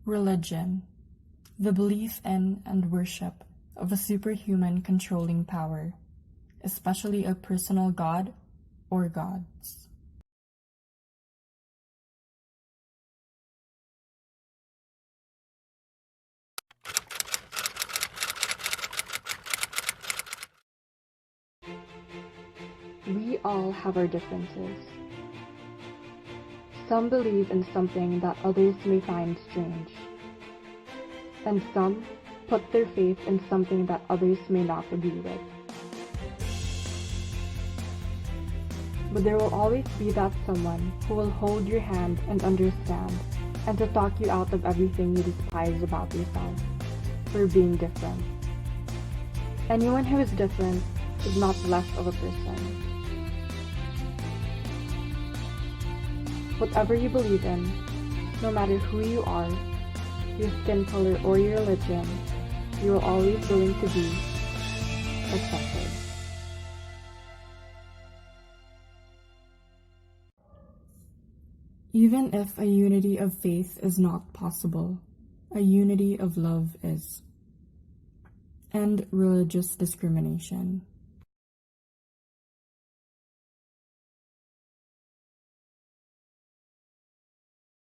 Religion, the belief in and worship of a superhuman controlling power, especially a personal god or gods. We all have our differences. Some believe in something that others may find strange, and some put their faith in something that others may not agree with. But there will always be that someone who will hold your hand and understand, and to talk you out of everything you despise about yourself for being different. Anyone who is different is not less of a person. Whatever you believe in, no matter who you are, your skin color or your religion, you are always willing to be accepted. Even if a unity of faith is not possible, a unity of love is. End religious discrimination.